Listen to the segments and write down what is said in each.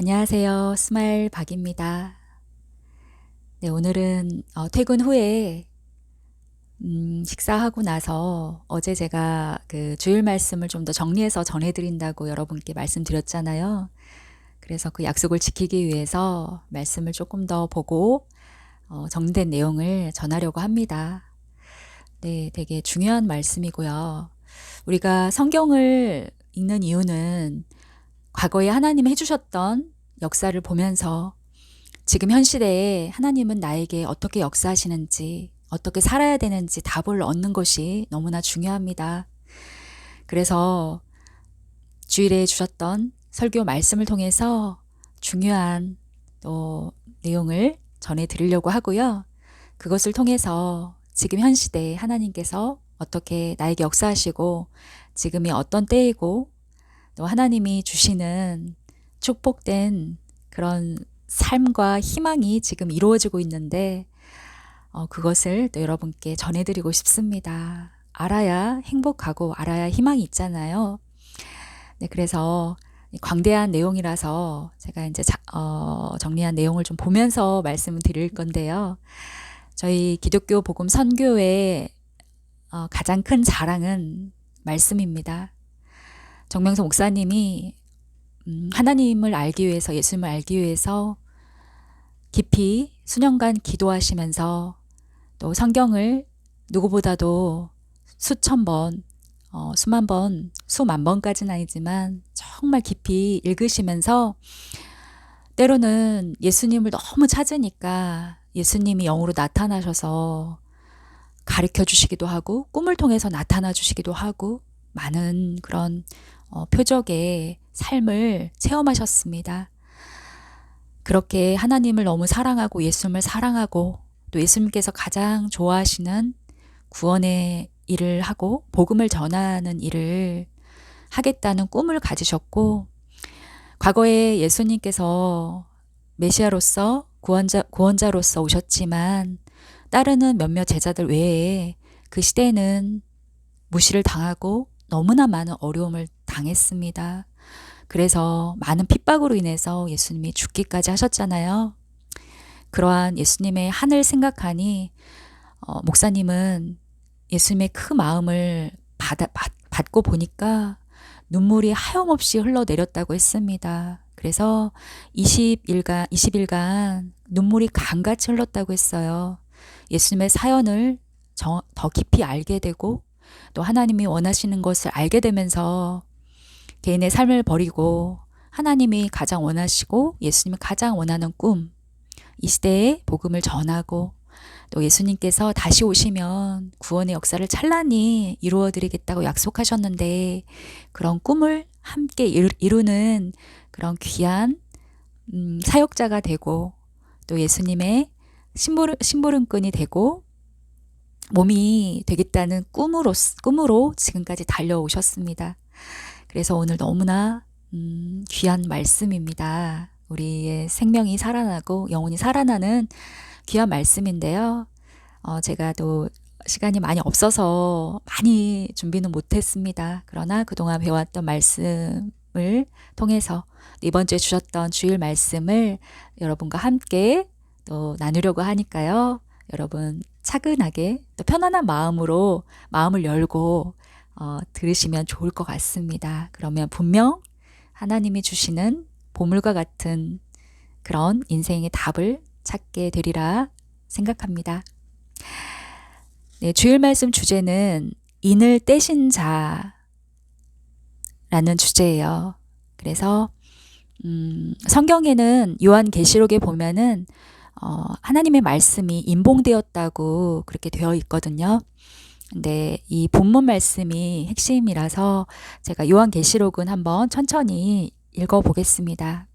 안녕하세요. 스마일 박입니다. 네, 오늘은 퇴근 후에 식사하고 나서 어제 제가 그 주일 말씀을 좀 더 정리해서 전해드린다고 여러분께 말씀드렸잖아요. 그래서 그 약속을 지키기 위해서 말씀을 조금 더 보고 정리된 내용을 전하려고 합니다. 네, 되게 중요한 말씀이고요. 우리가 성경을 읽는 이유는 과거에 하나님이 해주셨던 역사를 보면서 지금 현 시대에 하나님은 나에게 어떻게 역사하시는지, 어떻게 살아야 되는지 답을 얻는 것이 너무나 중요합니다. 그래서 주일에 주셨던 설교 말씀을 통해서 중요한 또 내용을 전해 드리려고 하고요. 그것을 통해서 지금 현 시대에 하나님께서 어떻게 나에게 역사하시고 지금이 어떤 때이고 또 하나님이 주시는 축복된 그런 삶과 희망이 지금 이루어지고 있는데 그것을 또 여러분께 전해드리고 싶습니다. 알아야 행복하고 알아야 희망이 있잖아요. 네, 그래서 광대한 내용이라서 제가 이제 정리한 내용을 좀 보면서 말씀을 드릴 건데요. 저희 기독교 복음 선교의 가장 큰 자랑은 말씀입니다. 정명석 목사님이 하나님을 알기 위해서, 예수님을 알기 위해서 깊이 수년간 기도하시면서 또 성경을 누구보다도 수천 번, 수만 번, 수만 번까지는 아니지만 정말 깊이 읽으시면서 때로는 예수님을 너무 찾으니까 예수님이 영으로 나타나셔서 가르쳐 주시기도 하고 꿈을 통해서 나타나 주시기도 하고 많은 그런 표적의 삶을 체험하셨습니다. 그렇게 하나님을 너무 사랑하고 예수님을 사랑하고 또 예수님께서 가장 좋아하시는 구원의 일을 하고 복음을 전하는 일을 하겠다는 꿈을 가지셨고 과거에 예수님께서 메시아로서 구원자로서 오셨지만 따르는 몇몇 제자들 외에 그 시대에는 무시를 당하고 너무나 많은 어려움을 당했습니다. 그래서 많은 핍박으로 인해서 예수님이 죽기까지 하셨잖아요. 그러한 예수님의 한을 생각하니 목사님은 예수님의 그 마음을 받고 보니까 눈물이 하염없이 흘러내렸다고 했습니다. 그래서 20일간 눈물이 강같이 흘렀다고 했어요. 예수님의 사연을 더 깊이 알게 되고 또 하나님이 원하시는 것을 알게 되면서 개인의 삶을 버리고 하나님이 가장 원하시고 예수님이 가장 원하는 꿈, 이 시대에 복음을 전하고 또 예수님께서 다시 오시면 구원의 역사를 찬란히 이루어드리겠다고 약속하셨는데 그런 꿈을 함께 이루는 그런 귀한 사역자가 되고 또 예수님의 심부름꾼이 되고 몸이 되겠다는 꿈으로 지금까지 달려오셨습니다. 그래서 오늘 너무나 귀한 말씀입니다. 우리의 생명이 살아나고 영혼이 살아나는 귀한 말씀인데요. 제가 또 시간이 많이 없어서 많이 준비는 못했습니다. 그러나 그동안 배웠던 말씀을 통해서 이번 주에 주셨던 주일 말씀을 여러분과 함께 또 나누려고 하니까요. 여러분 차근하게 또 편안한 마음으로 마음을 열고 들으시면 좋을 것 같습니다. 그러면 분명 하나님이 주시는 보물과 같은 그런 인생의 답을 찾게 되리라 생각합니다. 네, 주일 말씀 주제는 인을 떼신 자라는 주제예요. 그래서 성경에는 요한계시록에 보면은 하나님의 말씀이 인봉되었다고 그렇게 되어 있거든요. 근데 이 본문 말씀이 핵심이라서 제가 요한계시록은 한번 천천히 읽어보겠습니다.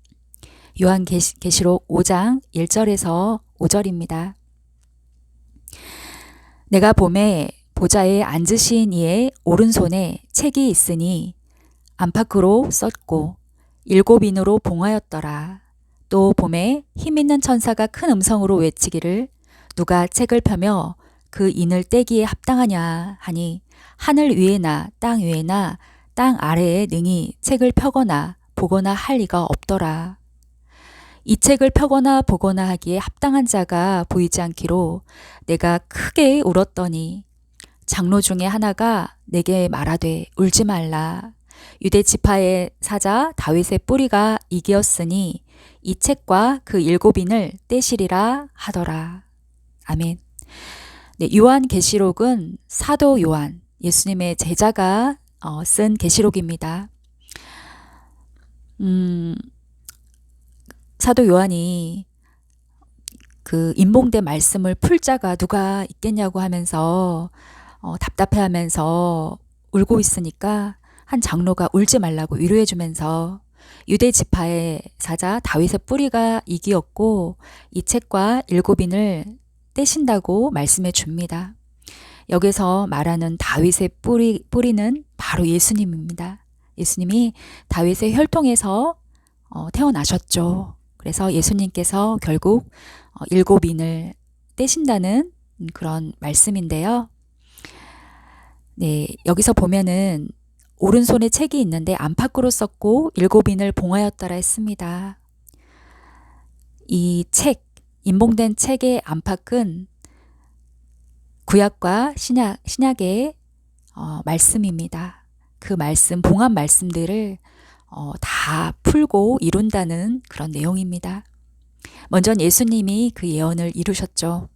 요한계시록 5장 1절에서 5절입니다. 내가 보매 보좌에 앉으신 이의 오른손에 책이 있으니 안팎으로 썼고 7인으로 봉하였더라. 또 보매 힘있는 천사가 큰 음성으로 외치기를 누가 책을 펴며 그 인을 떼기에 합당하냐 하니 하늘 위에나 땅 위에나 땅 아래에 능히 책을 펴거나 보거나 할 리가 없더라. 이 책을 펴거나 보거나 하기에 합당한 자가 보이지 않기로 내가 크게 울었더니 장로 중에 하나가 내게 말하되 울지 말라. 유대 지파의 사자 다윗의 뿌리가 이기었으니 이 책과 그 7인을 떼시리라 하더라. 아멘. 네, 요한계시록은 사도 요한, 예수님의 제자가 쓴 계시록입니다. 사도 요한이 그 인봉된 말씀을 풀 자가 누가 있겠냐고 하면서 답답해하면서 울고 있으니까 한 장로가 울지 말라고 위로해주면서 유대 지파의 사자 다윗의 뿌리가 이기었고 이 책과 7인을 떼신다고 말씀해 줍니다. 여기서 말하는 다윗의 뿌리는 바로 예수님입니다. 예수님이 다윗의 혈통에서 태어나셨죠. 그래서 예수님께서 결국 7인을 떼신다는 그런 말씀인데요. 네, 여기서 보면은 오른손에 책이 있는데 안팎으로 썼고 7인을 봉하였더라 했습니다. 이 책, 인봉된 책의 안팎은 구약과 신약의 말씀입니다. 그 말씀, 봉한 말씀들을 다 풀고 이룬다는 그런 내용입니다. 먼저 예수님이 그 예언을 이루셨죠.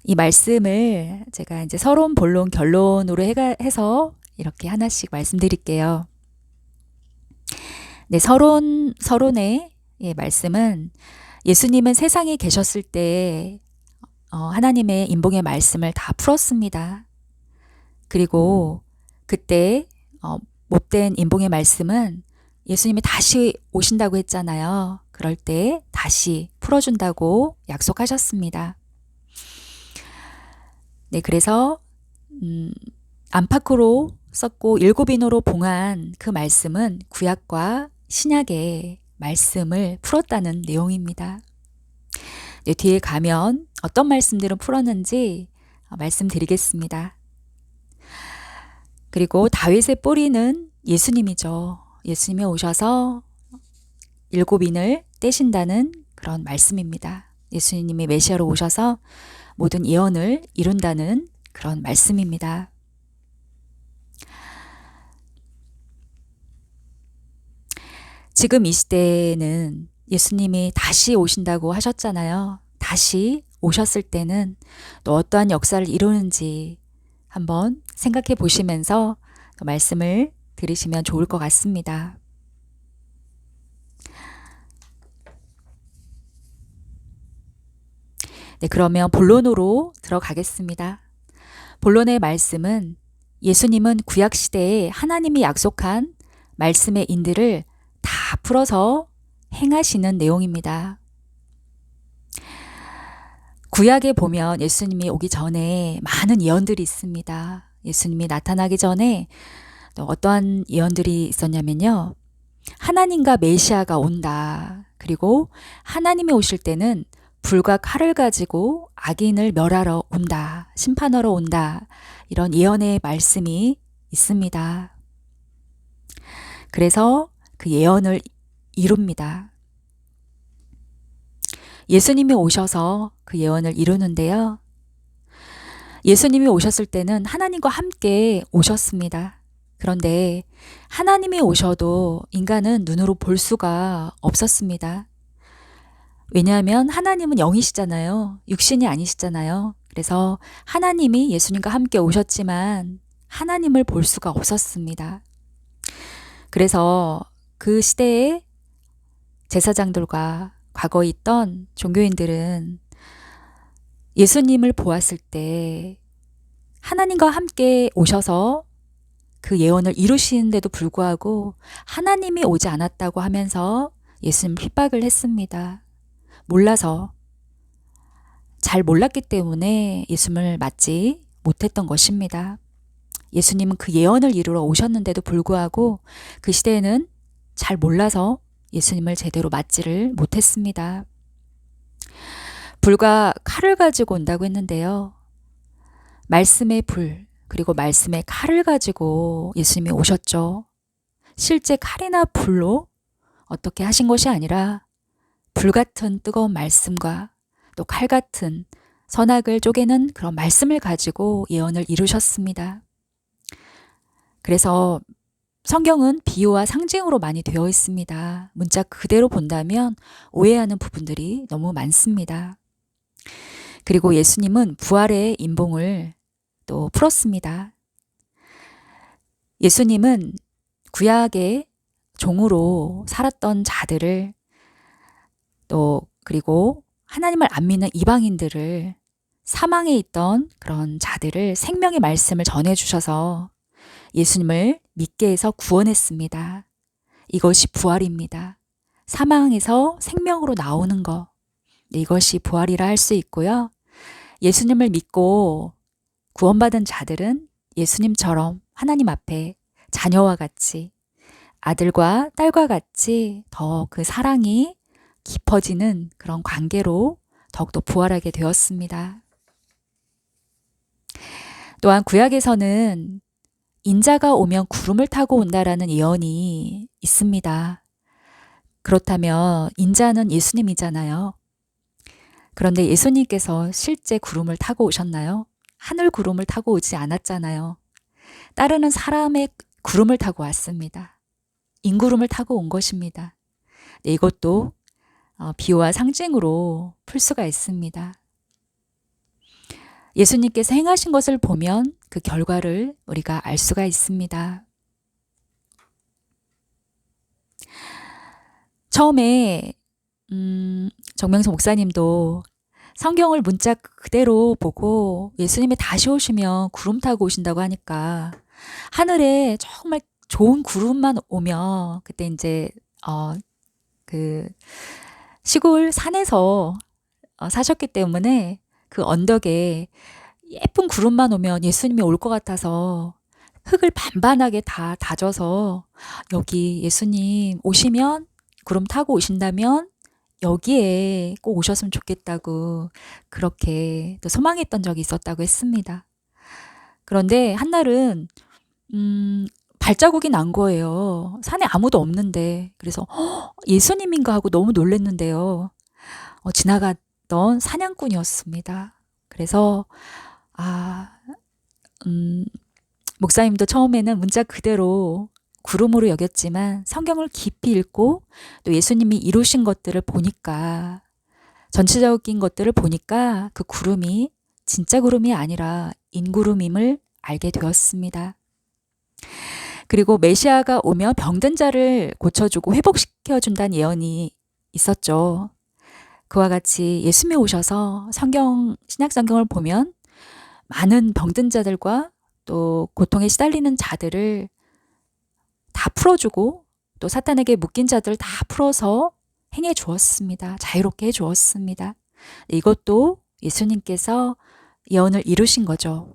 이 말씀을 제가 이제 서론, 본론, 결론으로 해서 이렇게 하나씩 말씀드릴게요. 네, 서론의 말씀은 예수님은 세상에 계셨을 때 하나님의 인봉의 말씀을 다 풀었습니다. 그리고 그때 못된 인봉의 말씀은 예수님이 다시 오신다고 했잖아요. 그럴 때 다시 풀어준다고 약속하셨습니다. 네, 그래서 안팎으로 썼고 7인으로 봉한 그 말씀은 구약과 신약의 말씀을 풀었다는 내용입니다. 네, 뒤에 가면 어떤 말씀들은 풀었는지 말씀드리겠습니다. 그리고 다윗의 뿌리는 예수님이죠. 예수님이 오셔서 7인을 떼신다는 그런 말씀입니다. 예수님이 메시아로 오셔서 모든 예언을 이룬다는 그런 말씀입니다. 지금 이 시대에는 예수님이 다시 오신다고 하셨잖아요. 다시 오셨을 때는 또 어떠한 역사를 이루는지 한번 생각해 보시면서 말씀을 들으시면 좋을 것 같습니다. 네, 그러면 본론으로 들어가겠습니다. 본론의 말씀은 예수님은 구약시대에 하나님이 약속한 말씀의 인들을 다 풀어서 행하시는 내용입니다. 구약에 보면 예수님이 오기 전에 많은 예언들이 있습니다. 예수님이 나타나기 전에 또 어떠한 예언들이 있었냐면요. 하나님과 메시아가 온다. 그리고 하나님이 오실 때는 불과 칼을 가지고 악인을 멸하러 온다. 심판하러 온다. 이런 예언의 말씀이 있습니다. 그래서 그 예언을 이룹니다. 예수님이 오셔서 그 예언을 이루는데요. 예수님이 오셨을 때는 하나님과 함께 오셨습니다. 그런데 하나님이 오셔도 인간은 눈으로 볼 수가 없었습니다. 왜냐하면 하나님은 영이시잖아요. 육신이 아니시잖아요. 그래서 하나님이 예수님과 함께 오셨지만 하나님을 볼 수가 없었습니다. 그래서 그 시대의 제사장들과 과거에 있던 종교인들은 예수님을 보았을 때 하나님과 함께 오셔서 그 예언을 이루시는데도 불구하고 하나님이 오지 않았다고 하면서 예수님 핍박을 했습니다. 몰라서, 잘 몰랐기 때문에 예수님을 맞지 못했던 것입니다. 예수님은 그 예언을 이루러 오셨는데도 불구하고 그 시대에는 잘 몰라서 예수님을 제대로 맞지를 못했습니다. 불과 칼을 가지고 온다고 했는데요. 말씀의 불, 그리고 말씀의 칼을 가지고 예수님이 오셨죠. 실제 칼이나 불로 어떻게 하신 것이 아니라 불같은 뜨거운 말씀과 또 칼같은 선악을 쪼개는 그런 말씀을 가지고 예언을 이루셨습니다. 그래서 성경은 비유와 상징으로 많이 되어 있습니다. 문자 그대로 본다면 오해하는 부분들이 너무 많습니다. 그리고 예수님은 부활의 인봉을 또 풀었습니다. 예수님은 구약의 종으로 살았던 자들을 또 그리고 하나님을 안 믿는 이방인들을 사망에 있던 그런 자들을 생명의 말씀을 전해주셔서 예수님을 믿게 해서 구원했습니다. 이것이 부활입니다. 사망에서 생명으로 나오는 것. 이것이 부활이라 할 수 있고요. 예수님을 믿고 구원받은 자들은 예수님처럼 하나님 앞에 자녀와 같이 아들과 딸과 같이 더 그 사랑이 깊어지는 그런 관계로 더욱더 부활하게 되었습니다. 또한 구약에서는 인자가 오면 구름을 타고 온다라는 예언이 있습니다. 그렇다면 인자는 예수님이잖아요. 그런데 예수님께서 실제 구름을 타고 오셨나요? 하늘 구름을 타고 오지 않았잖아요. 따르는 사람의 구름을 타고 왔습니다. 인구름을 타고 온 것입니다. 이것도 비유와 상징으로 풀 수가 있습니다. 예수님께서 행하신 것을 보면 그 결과를 우리가 알 수가 있습니다. 처음에 정명수 목사님도 성경을 문자 그대로 보고 예수님이 다시 오시면 구름 타고 오신다고 하니까 하늘에 정말 좋은 구름만 오면 그때 이제 그 시골 산에서 사셨기 때문에 그 언덕에 예쁜 구름만 오면 예수님이 올 것 같아서 흙을 반반하게 다 다져서 여기 예수님 오시면 구름 타고 오신다면 여기에 꼭 오셨으면 좋겠다고 그렇게 또 소망했던 적이 있었다고 했습니다. 그런데 한날은 발자국이 난 거예요. 산에 아무도 없는데. 그래서 예수님인가 하고 너무 놀랐는데요. 지나갔던 사냥꾼이었습니다. 그래서 목사님도 처음에는 문자 그대로 구름으로 여겼지만 성경을 깊이 읽고 또 예수님이 이루신 것들을 보니까 전체적인 것들을 보니까 그 구름이 진짜 구름이 아니라 인구름임을 알게 되었습니다. 그리고 메시아가 오면 병든 자를 고쳐주고 회복시켜준다는 예언이 있었죠. 그와 같이 예수님이 오셔서 신약 성경을 보면 많은 병든 자들과 또 고통에 시달리는 자들을 다 풀어주고 또 사탄에게 묶인 자들을 다 풀어서 행해 주었습니다. 자유롭게 해 주었습니다. 이것도 예수님께서 예언을 이루신 거죠.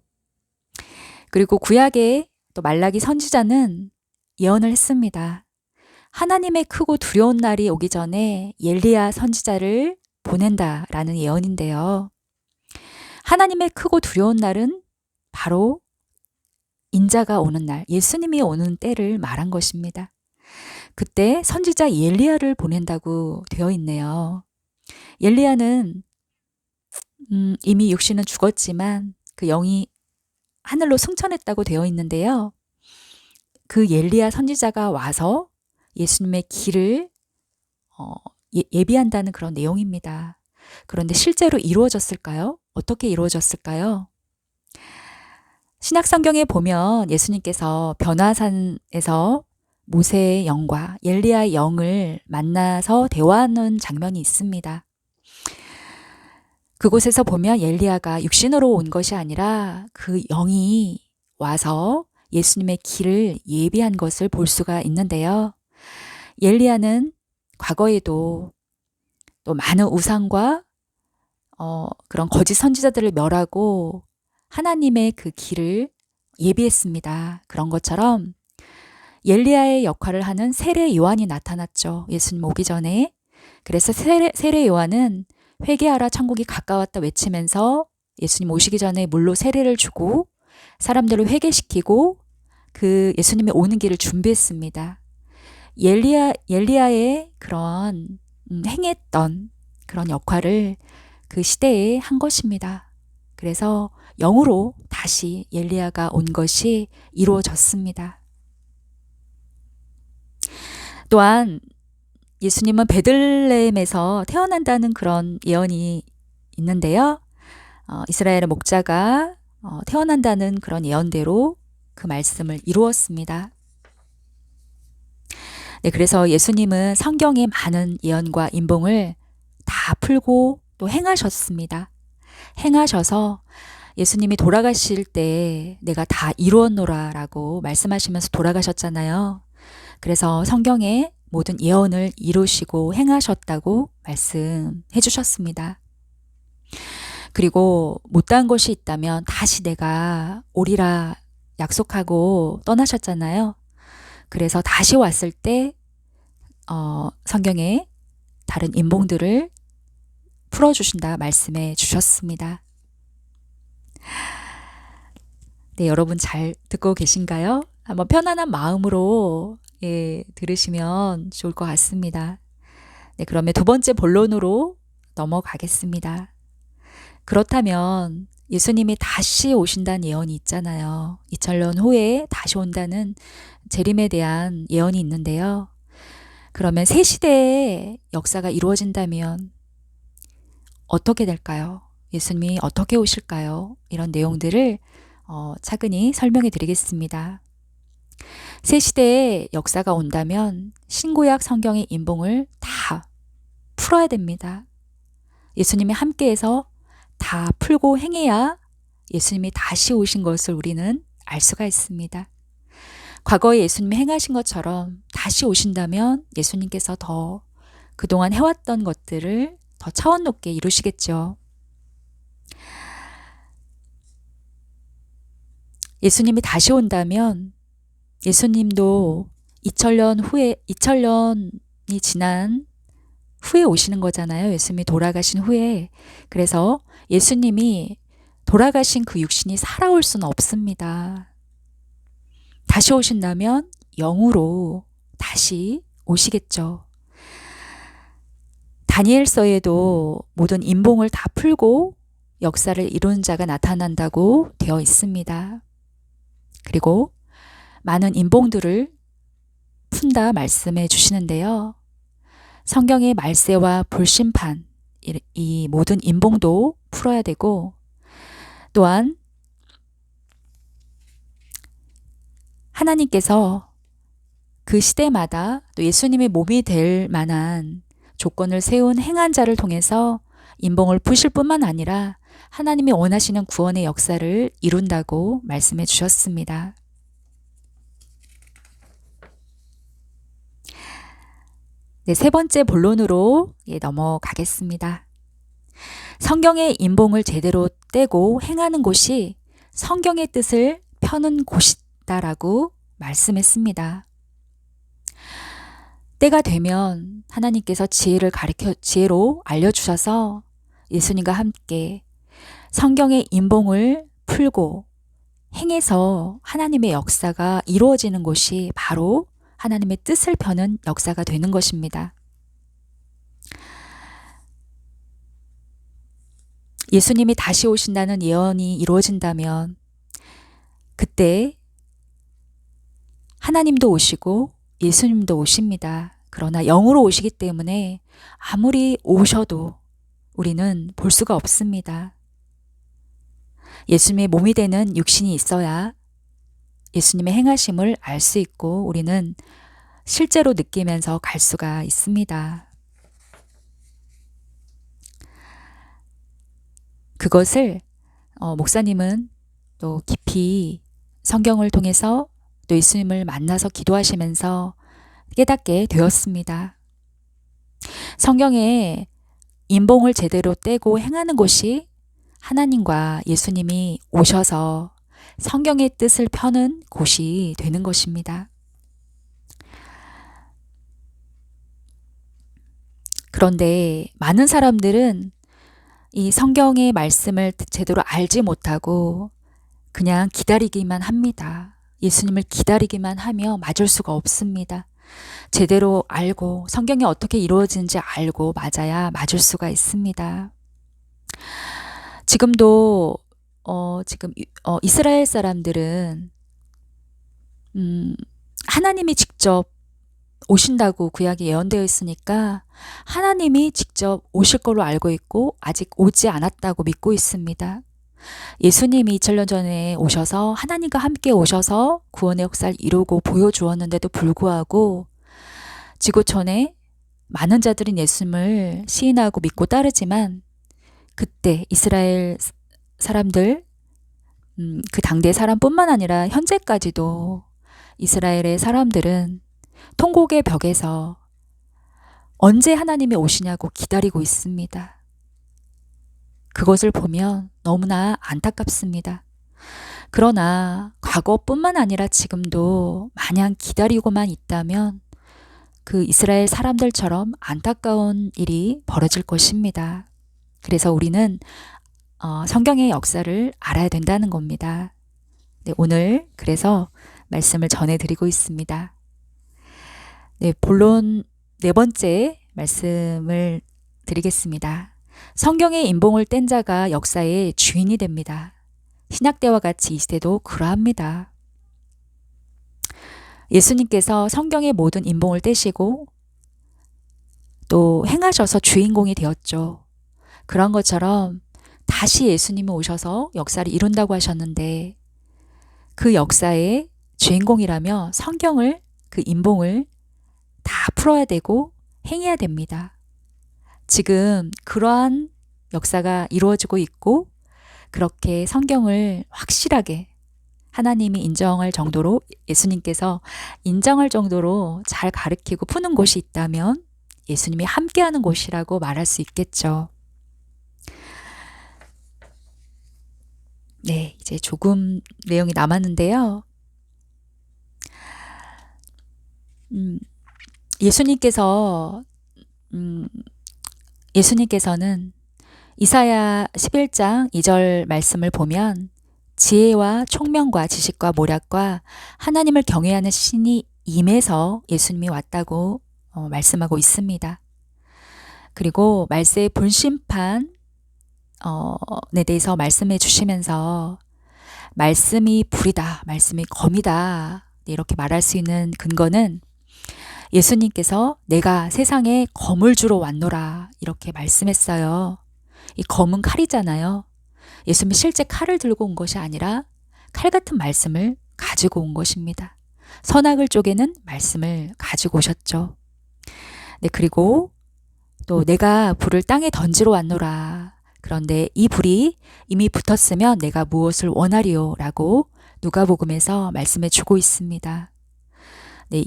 그리고 구약의 또 말라기 선지자는 예언을 했습니다. 하나님의 크고 두려운 날이 오기 전에 엘리야 선지자를 보낸다라는 예언인데요. 하나님의 크고 두려운 날은 바로 인자가 오는 날, 예수님이 오는 때를 말한 것입니다. 그때 선지자 엘리야를 보낸다고 되어 있네요. 엘리야는 이미 육신은 죽었지만 그 영이 하늘로 승천했다고 되어 있는데요. 그 엘리야 선지자가 와서 예수님의 길을 예비한다는 그런 내용입니다. 그런데 실제로 이루어졌을까요? 어떻게 이루어졌을까요? 신약 성경에 보면 예수님께서 변화산에서 모세의 영과 엘리야의 영을 만나서 대화하는 장면이 있습니다. 그곳에서 보면 엘리야가 육신으로 온 것이 아니라 그 영이 와서 예수님의 길을 예비한 것을 볼 수가 있는데요. 엘리야는 과거에도 또 많은 우상과 그런 거짓 선지자들을 멸하고 하나님의 그 길을 예비했습니다. 그런 것처럼 엘리야의 역할을 하는 세례 요한이 나타났죠. 예수님 오기 전에. 그래서 세례 요한은 회개하라 천국이 가까웠다 외치면서 예수님 오시기 전에 물로 세례를 주고 사람들을 회개시키고 그 예수님이 오는 길을 준비했습니다. 엘리야의 그런 행했던 그런 역할을 그 시대에 한 것입니다. 그래서 영으로 다시 엘리야가 온 것이 이루어졌습니다. 또한 예수님은 베들레헴에서 태어난다는 그런 예언이 있는데요. 이스라엘의 목자가 태어난다는 그런 예언대로 그 말씀을 이루었습니다. 네, 그래서 예수님은 성경의 많은 예언과 인봉을 다 풀고 또 행하셨습니다. 행하셔서 예수님이 돌아가실 때 내가 다 이루었노라 라고 말씀하시면서 돌아가셨잖아요. 그래서 성경의 모든 예언을 이루시고 행하셨다고 말씀해 주셨습니다. 그리고 못다한 것이 있다면 다시 내가 오리라 약속하고 떠나셨잖아요. 그래서 다시 왔을 때 성경의 다른 인봉들을 풀어주신다 말씀해 주셨습니다. 네, 여러분 잘 듣고 계신가요? 한번 편안한 마음으로 들으시면 좋을 것 같습니다. 네, 그러면 두 번째 본론으로 넘어가겠습니다. 그렇다면 예수님이 다시 오신다는 예언이 있잖아요. 2000년 후에 다시 온다는 재림에 대한 예언이 있는데요. 그러면 새 시대의 역사가 이루어진다면 어떻게 될까요? 예수님이 어떻게 오실까요? 이런 내용들을 차근히 설명해 드리겠습니다. 새 시대의 역사가 온다면 신구약 성경의 인봉을 다 풀어야 됩니다. 예수님이 함께해서 다 풀고 행해야 예수님이 다시 오신 것을 우리는 알 수가 있습니다. 과거에 예수님이 행하신 것처럼 다시 오신다면 예수님께서 더 그동안 해왔던 것들을 더 차원 높게 이루시겠죠. 예수님이 다시 온다면 예수님도 2000년이 지난 후에 오시는 거잖아요. 예수님이 돌아가신 후에. 그래서 예수님이 돌아가신 그 육신이 살아올 수는 없습니다. 다시 오신다면 영으로 다시 오시겠죠. 다니엘서에도 모든 인봉을 다 풀고 역사를 이룬 자가 나타난다고 되어 있습니다. 그리고 많은 인봉들을 푼다 말씀해 주시는데요. 성경의 말세와 불심판, 이 모든 인봉도 풀어야 되고, 또한 하나님께서 그 시대마다 또 예수님의 몸이 될 만한 조건을 세운 행한 자를 통해서 인봉을 푸실 뿐만 아니라 하나님이 원하시는 구원의 역사를 이룬다고 말씀해 주셨습니다. 네, 세 번째 본론으로 넘어가겠습니다. 성경의 인봉을 제대로 떼고 행하는 곳이 성경의 뜻을 펴는 곳이다라고 말씀했습니다. 때가 되면 하나님께서 지혜로 알려주셔서 예수님과 함께 성경의 인봉을 풀고 행해서 하나님의 역사가 이루어지는 곳이 바로 하나님의 뜻을 펴는 역사가 되는 것입니다. 예수님이 다시 오신다는 예언이 이루어진다면 그때 하나님도 오시고 예수님도 오십니다. 그러나 영으로 오시기 때문에 아무리 오셔도 우리는 볼 수가 없습니다. 예수님의 몸이 되는 육신이 있어야 예수님의 행하심을 알 수 있고 우리는 실제로 느끼면서 갈 수가 있습니다. 그것을 목사님은 또 깊이 성경을 통해서 또 예수님을 만나서 기도하시면서 깨닫게 되었습니다. 성경에 인봉을 제대로 떼고 행하는 곳이 하나님과 예수님이 오셔서 성경의 뜻을 펴는 곳이 되는 것입니다. 그런데 많은 사람들은 이 성경의 말씀을 제대로 알지 못하고 그냥 기다리기만 합니다. 예수님을 기다리기만 하며 맞을 수가 없습니다. 제대로 알고 성경이 어떻게 이루어지는지 알고 맞아야 맞을 수가 있습니다. 지금도 이스라엘 사람들은 하나님이 직접 오신다고 구약에 예언되어 있으니까 하나님이 직접 오실 걸로 알고 있고 아직 오지 않았다고 믿고 있습니다. 예수님이 2000년 전에 오셔서 하나님과 함께 오셔서 구원의 역사를 이루고 보여주었는데도 불구하고 지구촌에 많은 자들은 예수님을 시인하고 믿고 따르지만 그때 이스라엘 사람들 그 당대 사람뿐만 아니라 현재까지도 이스라엘의 사람들은 통곡의 벽에서 언제 하나님이 오시냐고 기다리고 있습니다. 그것을 보면 너무나 안타깝습니다. 그러나 과거뿐만 아니라 지금도 마냥 기다리고만 있다면 그 이스라엘 사람들처럼 안타까운 일이 벌어질 것입니다. 그래서 우리는 성경의 역사를 알아야 된다는 겁니다. 네, 오늘 그래서 말씀을 전해드리고 있습니다. 네, 본론 네 번째 말씀을 드리겠습니다. 성경의 인봉을 뗀 자가 역사의 주인이 됩니다. 신약 때와 같이 이 시대도 그러합니다. 예수님께서 성경의 모든 인봉을 떼시고 또 행하셔서 주인공이 되었죠. 그런 것처럼 다시 예수님이 오셔서 역사를 이룬다고 하셨는데 그 역사의 주인공이라며 성경을 그 인봉을 다 풀어야 되고 행해야 됩니다. 지금 그러한 역사가 이루어지고 있고 그렇게 성경을 확실하게 하나님이 인정할 정도로 예수님께서 인정할 정도로 잘 가르치고 푸는 곳이 있다면 예수님이 함께하는 곳이라고 말할 수 있겠죠. 네, 이제 조금 내용이 남았는데요. 예수님께서는 이사야 11장 2절 말씀을 보면 지혜와 총명과 지식과 모략과 하나님을 경외하는 신이 임해서 예수님이 왔다고 말씀하고 있습니다. 그리고 말세의 불심판에 대해서 말씀해 주시면서 말씀이 불이다, 말씀이 검이다 이렇게 말할 수 있는 근거는 예수님께서 내가 세상에 검을 주러 왔노라 이렇게 말씀했어요. 이 검은 칼이잖아요. 예수님이 실제 칼을 들고 온 것이 아니라 칼 같은 말씀을 가지고 온 것입니다. 선악을 쪼개는 말씀을 가지고 오셨죠. 네, 그리고 또 내가 불을 땅에 던지러 왔노라. 그런데 이 불이 이미 붙었으면 내가 무엇을 원하리요? 라고 누가복음에서 말씀해 주고 있습니다. 네,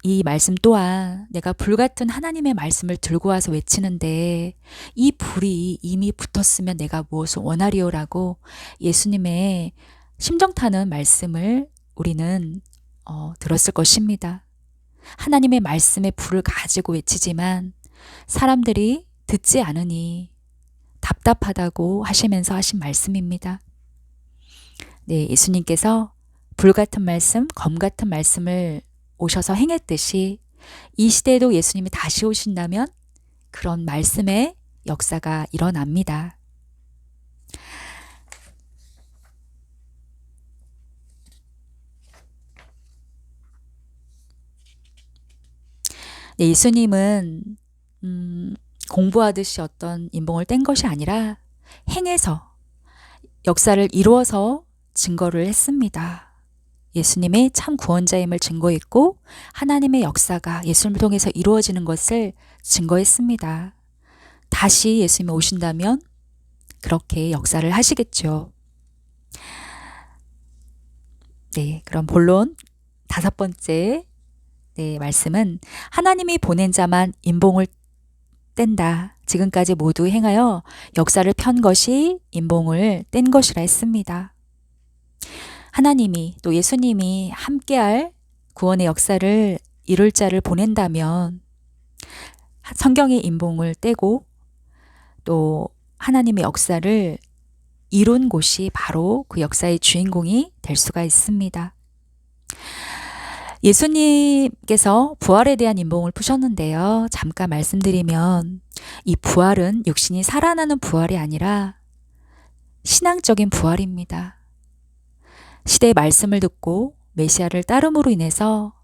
이 말씀 또한 내가 불같은 하나님의 말씀을 들고 와서 외치는데 이 불이 이미 붙었으면 내가 무엇을 원하리요? 라고 예수님의 심정 타는 말씀을 우리는 들었을 것입니다. 하나님의 말씀의 불을 가지고 외치지만 사람들이 듣지 않으니 답답하다고 하시면서 하신 말씀입니다. 네, 예수님께서 불 같은 말씀, 검 같은 말씀을 오셔서 행했듯이 이 시대에도 예수님이 다시 오신다면 그런 말씀의 역사가 일어납니다. 네, 예수님은 공부하듯이 어떤 인봉을 뗀 것이 아니라 행해서 역사를 이루어서 증거를 했습니다. 예수님의 참 구원자임을 증거했고 하나님의 역사가 예수님을 통해서 이루어지는 것을 증거했습니다. 다시 예수님이 오신다면 그렇게 역사를 하시겠죠. 네, 그럼 본론 5번째 말씀은 하나님이 보낸 자만 인봉을 뗀다. 지금까지 모두 행하여 역사를 편 것이 인봉을 뗀 것이라 했습니다. 하나님이 또 예수님이 함께할 구원의 역사를 이룰 자를 보낸다면 성경의 인봉을 떼고 또 하나님의 역사를 이룬 곳이 바로 그 역사의 주인공이 될 수가 있습니다. 예수님께서 부활에 대한 인봉을 푸셨는데요. 잠깐 말씀드리면 이 부활은 육신이 살아나는 부활이 아니라 신앙적인 부활입니다. 시대의 말씀을 듣고 메시아를 따름으로 인해서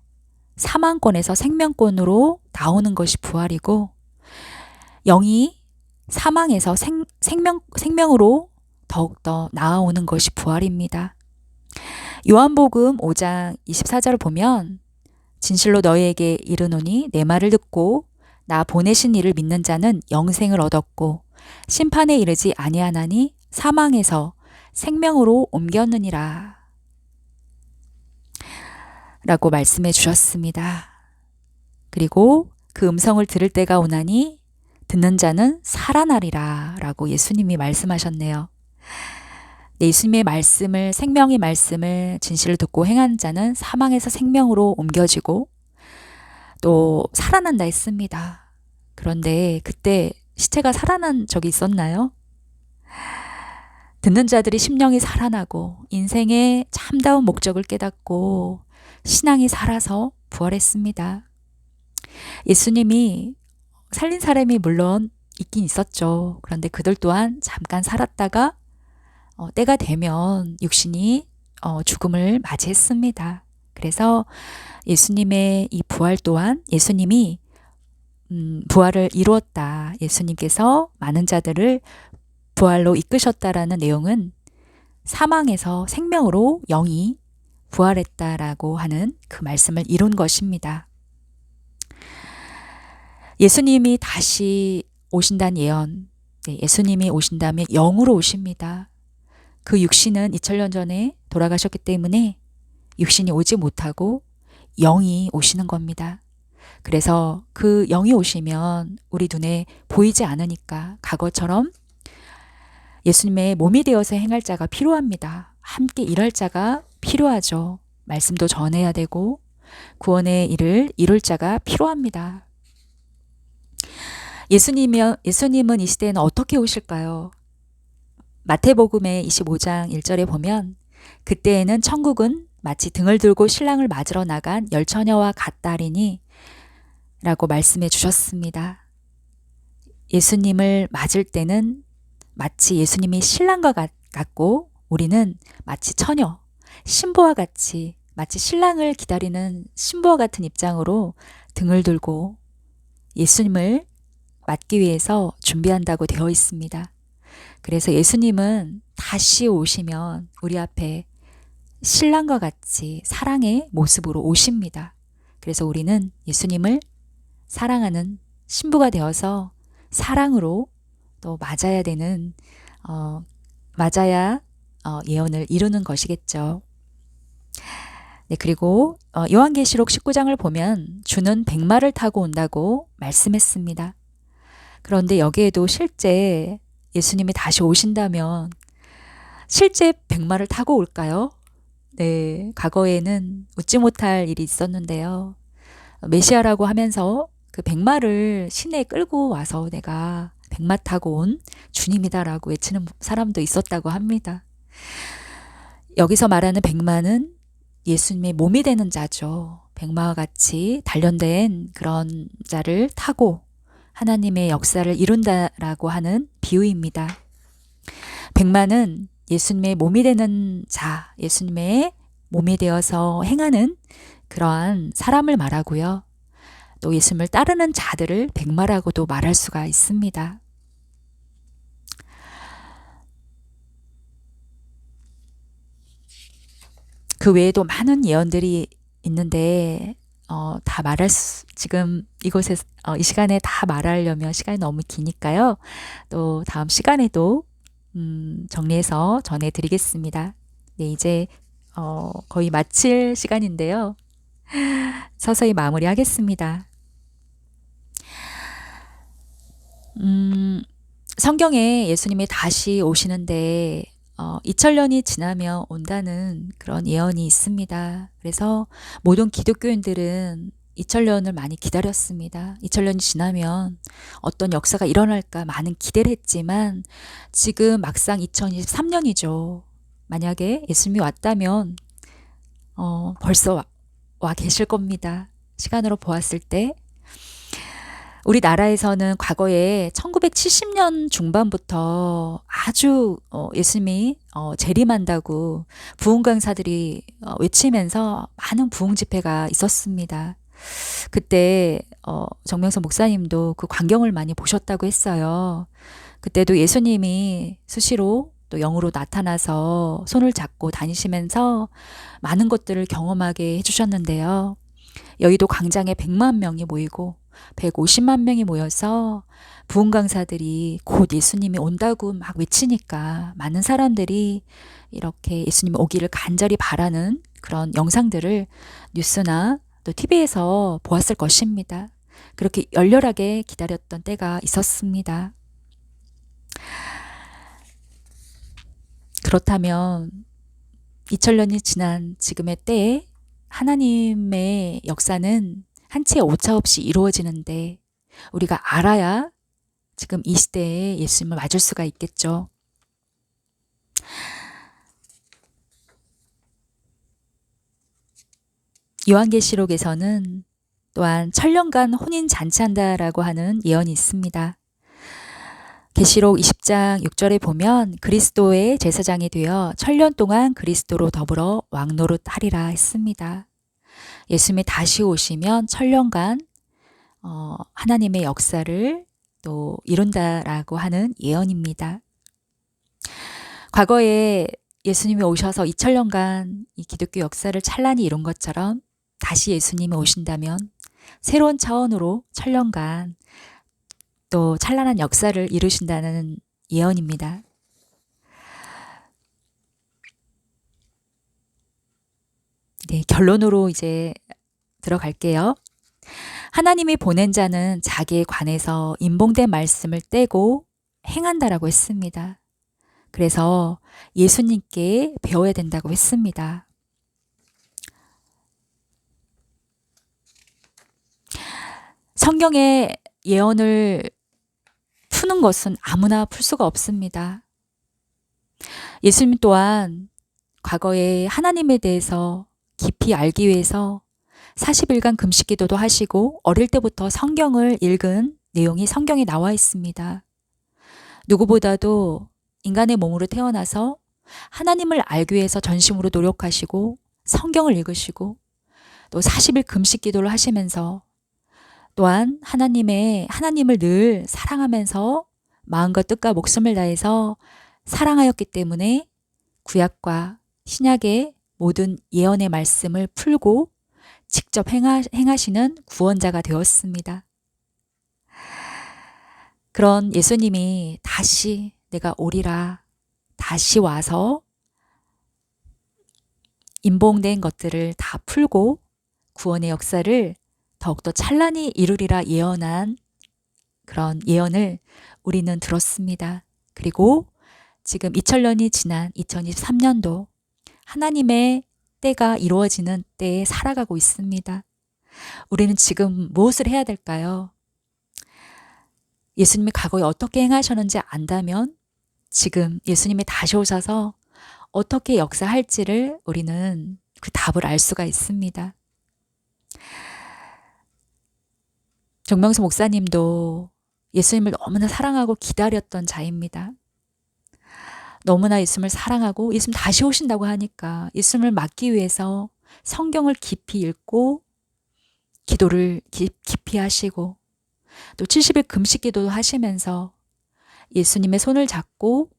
사망권에서 생명권으로 나오는 것이 부활이고, 영이 사망에서 생명으로 더욱더 나아오는 것이 부활입니다. 요한복음 5장 24절을 보면 진실로 너희에게 이르노니 내 말을 듣고 나 보내신 이를 믿는 자는 영생을 얻었고 심판에 이르지 아니하나니 사망에서 생명으로 옮겼느니라 라고 말씀해 주셨습니다. 그리고 그 음성을 들을 때가 오나니 듣는 자는 살아나리라 라고 예수님이 말씀하셨네요. 예수님의 말씀을, 생명의 말씀을 진실을 듣고 행한 자는 사망에서 생명으로 옮겨지고 또 살아난다 했습니다. 그런데 그때 시체가 살아난 적이 있었나요? 듣는 자들이 심령이 살아나고 인생의 참다운 목적을 깨닫고 신앙이 살아서 부활했습니다. 예수님이 살린 사람이 물론 있긴 있었죠. 그런데 그들 또한 잠깐 살았다가 때가 되면 육신이 죽음을 맞이했습니다. 그래서 예수님의 이 부활 또한 예수님이 부활을 이루었다. 예수님께서 많은 자들을 부활로 이끄셨다라는 내용은 사망에서 생명으로 영이 부활했다라고 하는 그 말씀을 이룬 것입니다. 예수님이 다시 오신다는 예언, 예수님이 오신다면 영으로 오십니다. 그 육신은 2000년 전에 돌아가셨기 때문에 육신이 오지 못하고 영이 오시는 겁니다. 그래서 그 영이 오시면 우리 눈에 보이지 않으니까 과거처럼 예수님의 몸이 되어서 행할 자가 필요합니다. 함께 일할 자가 필요하죠. 말씀도 전해야 되고 구원의 일을 이룰 자가 필요합니다. 예수님은 이 시대에는 어떻게 오실까요? 마태복음의 25장 1절에 보면 그때에는 천국은 마치 등을 들고 신랑을 맞으러 나간 열처녀와 같다리니 라고 말씀해 주셨습니다. 예수님을 맞을 때는 마치 예수님이 신랑과 같고 우리는 마치 처녀, 신부와 같이 마치 신랑을 기다리는 신부와 같은 입장으로 등을 들고 예수님을 맞기 위해서 준비한다고 되어 있습니다. 그래서 예수님은 다시 오시면 우리 앞에 신랑과 같이 사랑의 모습으로 오십니다. 그래서 우리는 예수님을 사랑하는 신부가 되어서 사랑으로 또 맞아야 되는 맞아야 예언을 이루는 것이겠죠. 네, 그리고 요한계시록 19장을 보면 주는 백마를 타고 온다고 말씀했습니다. 그런데 여기에도 실제 예수님이 다시 오신다면 실제 백마를 타고 올까요? 네, 과거에는 웃지 못할 일이 있었는데요. 메시아라고 하면서 그 백마를 시내에 끌고 와서 내가 백마 타고 온 주님이다라고 외치는 사람도 있었다고 합니다. 여기서 말하는 백마는 예수님의 몸이 되는 자죠. 백마와 같이 단련된 그런 자를 타고 하나님의 역사를 이룬다라고 하는 비유입니다. 백마는 예수님의 몸이 되는 자, 예수님의 몸이 되어서 행하는 그러한 사람을 말하고요. 또 예수님을 따르는 자들을 백마라고도 말할 수가 있습니다. 그 외에도 많은 예언들이 있는데 다 지금 이곳에 이 시간에 다 말하려면 시간이 너무 기니까요. 또 다음 시간에도 정리해서 전해드리겠습니다. 네, 이제 거의 마칠 시간인데요. 서서히 마무리하겠습니다. 성경에 예수님이 다시 오시는데 2000년이 지나면 온다는 그런 예언이 있습니다. 그래서 모든 기독교인들은 2000년을 많이 기다렸습니다. 2000년이 지나면 어떤 역사가 일어날까 많은 기대를 했지만 지금 막상 2023년이죠. 만약에 예수님이 왔다면 벌써 와 계실 겁니다. 시간으로 보았을 때 우리나라에서는 과거에 1970년 중반부터 아주 예수님이 재림한다고 부흥 강사들이 외치면서 많은 부흥 집회가 있었습니다. 그때 정명선 목사님도 그 광경을 많이 보셨다고 했어요. 그때도 예수님이 수시로 또 영으로 나타나서 손을 잡고 다니시면서 많은 것들을 경험하게 해주셨는데요. 여의도 광장에 100만 명이 모이고 150만 명이 모여서 부흥 강사들이 곧 예수님이 온다고 막 외치니까 많은 사람들이 이렇게 예수님이 오기를 간절히 바라는 그런 영상들을 뉴스나 또 TV에서 보았을 것입니다. 그렇게 열렬하게 기다렸던 때가 있었습니다. 그렇다면 2000년이 지난 지금의 때에 하나님의 역사는 한치의 오차 없이 이루어지는데 우리가 알아야 지금 이 시대에 예수님을 맞을 수가 있겠죠. 요한계시록에서는 또한 천년간 혼인 잔치한다라고 하는 예언이 있습니다. 계시록 20장 6절에 보면 그리스도의 제사장이 되어 천년 동안 그리스도로 더불어 왕노릇하리라 했습니다. 예수님이 다시 오시면 천년간 하나님의 역사를 또 이룬다라고 하는 예언입니다. 과거에 예수님이 오셔서 2000년간 이 기독교 역사를 찬란히 이룬 것처럼 다시 예수님이 오신다면 새로운 차원으로 천년간 또 찬란한 역사를 이루신다는 예언입니다. 네, 결론으로 이제 들어갈게요. 하나님이 보낸 자는 자기에 관해서 인봉된 말씀을 떼고 행한다라고 했습니다. 그래서 예수님께 배워야 된다고 했습니다. 성경의 예언을 푸는 것은 아무나 풀 수가 없습니다. 예수님 또한 과거에 하나님에 대해서 깊이 알기 위해서 40일간 금식 기도도 하시고 어릴 때부터 성경을 읽은 내용이 성경에 나와 있습니다. 누구보다도 인간의 몸으로 태어나서 하나님을 알기 위해서 전심으로 노력하시고 성경을 읽으시고 또 40일 금식 기도를 하시면서 또한 하나님을 늘 사랑하면서 마음과 뜻과 목숨을 다해서 사랑하였기 때문에 구약과 신약의 모든 예언의 말씀을 풀고 직접 행하시는 구원자가 되었습니다. 그런 예수님이 다시 내가 오리라 다시 와서 인봉된 것들을 다 풀고 구원의 역사를 더욱더 찬란히 이루리라 예언한 그런 예언을 우리는 들었습니다. 그리고 지금 2000년이 지난 2023년도 하나님의 때가 이루어지는 때에 살아가고 있습니다. 우리는 지금 무엇을 해야 될까요? 예수님이 과거에 어떻게 행하셨는지 안다면 지금 예수님이 다시 오셔서 어떻게 역사할지를 우리는 그 답을 알 수가 있습니다. 정명수 목사님도 예수님을 너무나 사랑하고 기다렸던 자입니다. 너무나 예수님을 사랑하고 예수님 다시 오신다고 하니까 예수님을 맞기 위해서 성경을 깊이 읽고 기도를 깊이 하시고 또 70일 금식 기도도 하시면서 예수님의 손을 잡고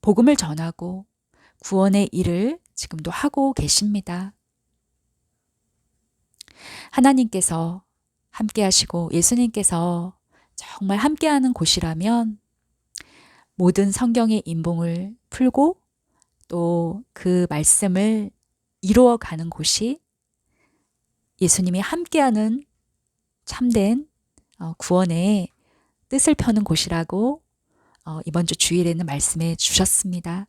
복음을 전하고 구원의 일을 지금도 하고 계십니다. 하나님께서 함께 하시고 예수님께서 정말 함께하는 곳이라면 모든 성경의 인봉을 풀고 또 그 말씀을 이루어가는 곳이 예수님이 함께하는 참된 구원의 뜻을 펴는 곳이라고 이번 주 주일에는 말씀해 주셨습니다.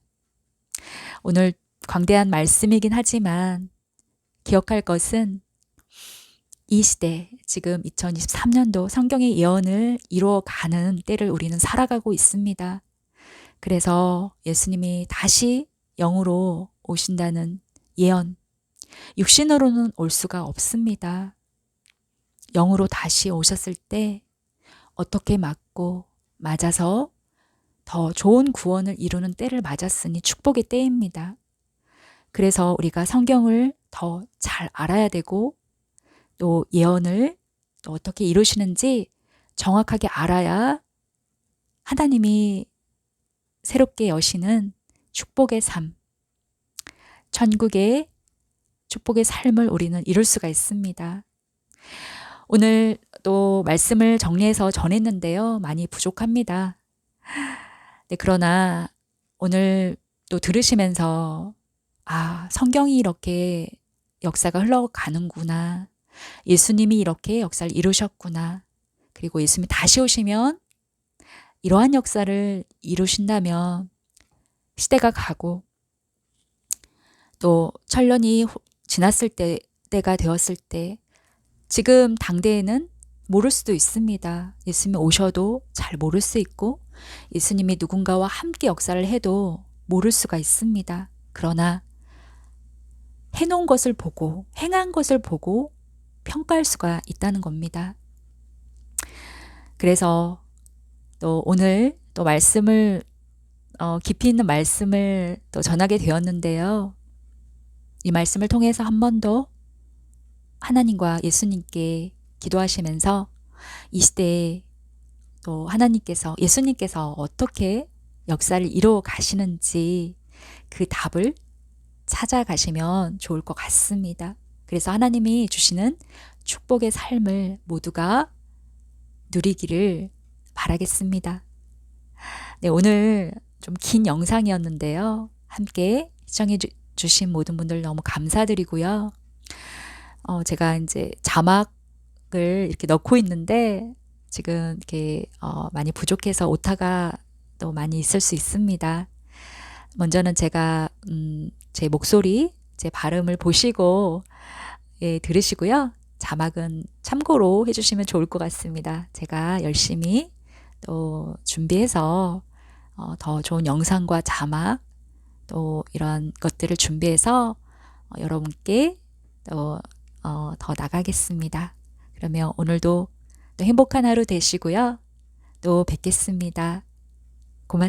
오늘 광대한 말씀이긴 하지만 기억할 것은 이 시대, 지금 2023년도 성경의 예언을 이루어가는 때를 우리는 살아가고 있습니다. 그래서 예수님이 다시 영으로 오신다는 예언, 육신으로는 올 수가 없습니다. 영으로 다시 오셨을 때 어떻게 맞고 맞아서 더 좋은 구원을 이루는 때를 맞았으니 축복의 때입니다. 그래서 우리가 성경을 더 잘 알아야 되고 또 예언을 또 어떻게 이루시는지 정확하게 알아야 하나님이 새롭게 여시는 축복의 삶, 천국의 축복의 삶을 우리는 이룰 수가 있습니다. 오늘 또 말씀을 정리해서 전했는데요. 많이 부족합니다. 네, 그러나 오늘 또 들으시면서 성경이 이렇게 역사가 흘러가는구나. 예수님이 이렇게 역사를 이루셨구나. 그리고 예수님이 다시 오시면 이러한 역사를 이루신다면 시대가 가고 또 천년이 지났을 때가 되었을 때 지금 당대에는 모를 수도 있습니다. 예수님이 오셔도 잘 모를 수 있고 예수님이 누군가와 함께 역사를 해도 모를 수가 있습니다. 그러나 해놓은 것을 보고 행한 것을 보고 평가할 수가 있다는 겁니다. 그래서 또 오늘 또 말씀을 깊이 있는 말씀을 또 전하게 되었는데요. 이 말씀을 통해서 한 번 더 하나님과 예수님께 기도하시면서 이 시대에 또 예수님께서 어떻게 역사를 이루어 가시는지 그 답을 찾아가시면 좋을 것 같습니다. 그래서 하나님이 주시는 축복의 삶을 모두가 누리기를 바라겠습니다. 네, 오늘 좀 긴 영상이었는데요. 함께 시청해 주신 모든 분들 너무 감사드리고요. 제가 이제 자막을 이렇게 넣고 있는데 지금 이렇게 많이 부족해서 오타가 또 많이 있을 수 있습니다. 먼저는 제가 제 목소리, 제 발음을 보시고 들으시고요. 자막은 참고로 해주시면 좋을 것 같습니다. 제가 열심히 또 준비해서 더 좋은 영상과 자막 또 이런 것들을 준비해서 여러분께 또 더 나가겠습니다. 그러면 오늘도 또 행복한 하루 되시고요. 또 뵙겠습니다. 고맙습니다.